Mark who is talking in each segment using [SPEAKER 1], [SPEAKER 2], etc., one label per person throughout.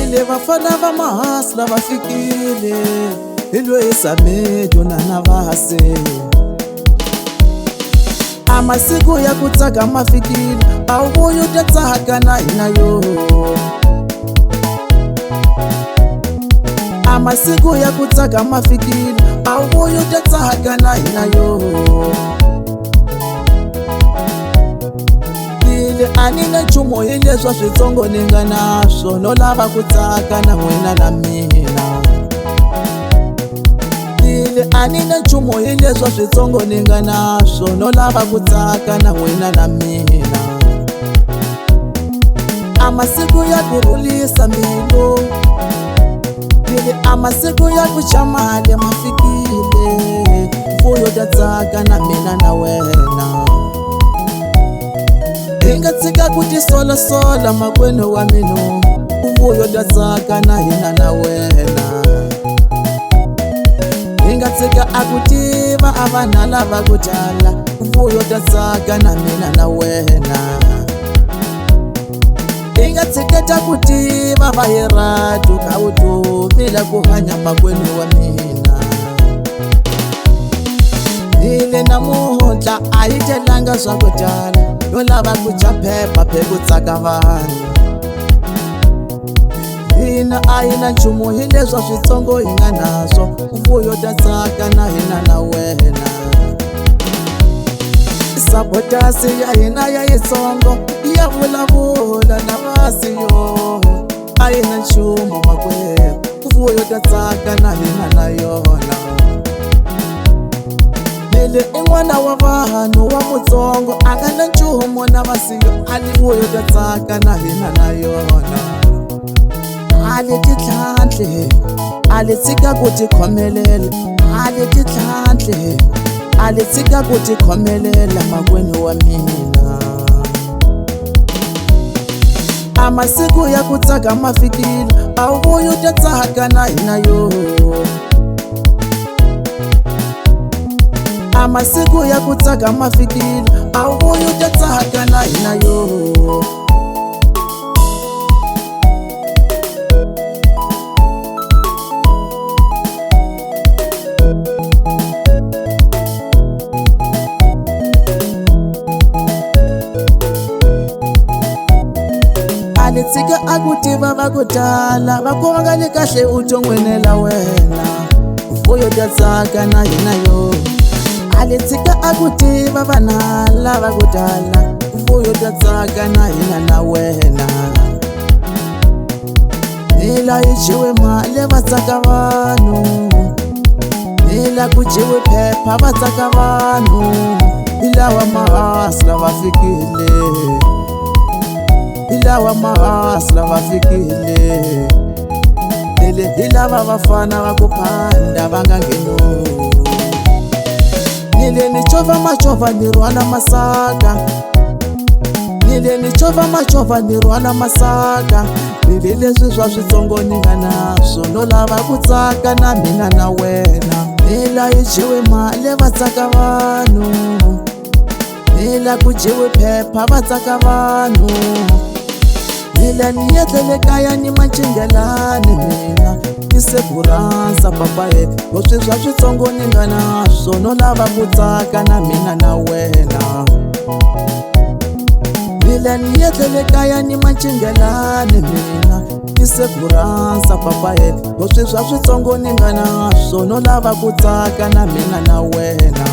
[SPEAKER 1] fikile vafana va mahasla va fikile ilwe isamejo na vase amasiku ya kutsaka mafikile awuyo tatsaka na hinayo amasiku ya kutsaka mafikile awuyo tatsaka na hinayo anina nchumu hi leswa switsongo ni nga naswo no lava ku tsaka na n'wina na mina anina nchumu hi leswa switsongo ni nga naswo no lava ku tsaka na n'wina na mina amasiku ya ku rhulisa mbilu amasiku ya ku chamale ma fikile mfuyo ta tsaka na mina na wena Inga tsika kuti sola makwenu wa minu Uvuyo ta tsaka na hina na wena Inga tsika akutiva avana lava kutala Uvuyo ta tsaka na mina na wena Inga tsika takutiva vahiratu kautu Vila kuhanya makwenu wa mina Ile na muhutla aitelanga swa kutala yo lava ku chaphepha pheku tsaka vanhu hina a hina nchumu hi leswa switsongo hi nga naswo mfuyo ta tsaka na hina na wena sabotasi ya hina ya yitsongo ya vulavula na vasiyo a hina nchumu makwerhu mfuyo ta tsaka na hina na yona Lele in'wana wa vanhu wa mutsongo a nga na nchumu na vasiyo alivuyo ta tsaka na hina na yona ali titlhantle ali tsika ku tikhomelela ali titlhantle ali tsika ku tikhomelela makwenu wa mina amasiku ya ku tsaka ma fikile awuyo ta tsaka na hina yo amasiku ya ku tsaka mafikile awuyo ta tsaka na hina yo ali tsika akutiva va kutala va konga le kahle u tongwenela wena uvuyo ta tsaka na hina yo Ali tsika akutiva vana lava kutala Mfuyo ta tsaka na hina na wena Nila ichiwe male va tsaka vanhu Nila kuchiwe phepha va tsaka vanhu Ilawa mahasla va fikile Ilawa mahasla va fikile Nile ilava vafana va kuphanda va nga ngeno Nile ni chova machova ni rwana masaka Nile ni chova machova ni rwana masaka Nile leswi swa switsongo ni nga naswo no lava ku tsaka na mina na wena Nila ichiwe male va tsaka vanhu Nila kujiwe phepha va tsaka vanhu Nila ni yetlele kaya ni manchingelani mina Iseguransa papaye Oswi swa switsongo ni nga naswo no lava ku tsaka na mina na wena Nila ni yetlele kaya ni manchingelani mina Iseguransa papaye Oswi swa switsongo ni nga naswo no lava ku tsaka na mina na wena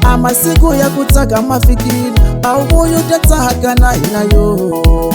[SPEAKER 1] Amasiku ya ku tsaka mafikile awuyo ta tsaka na hina yo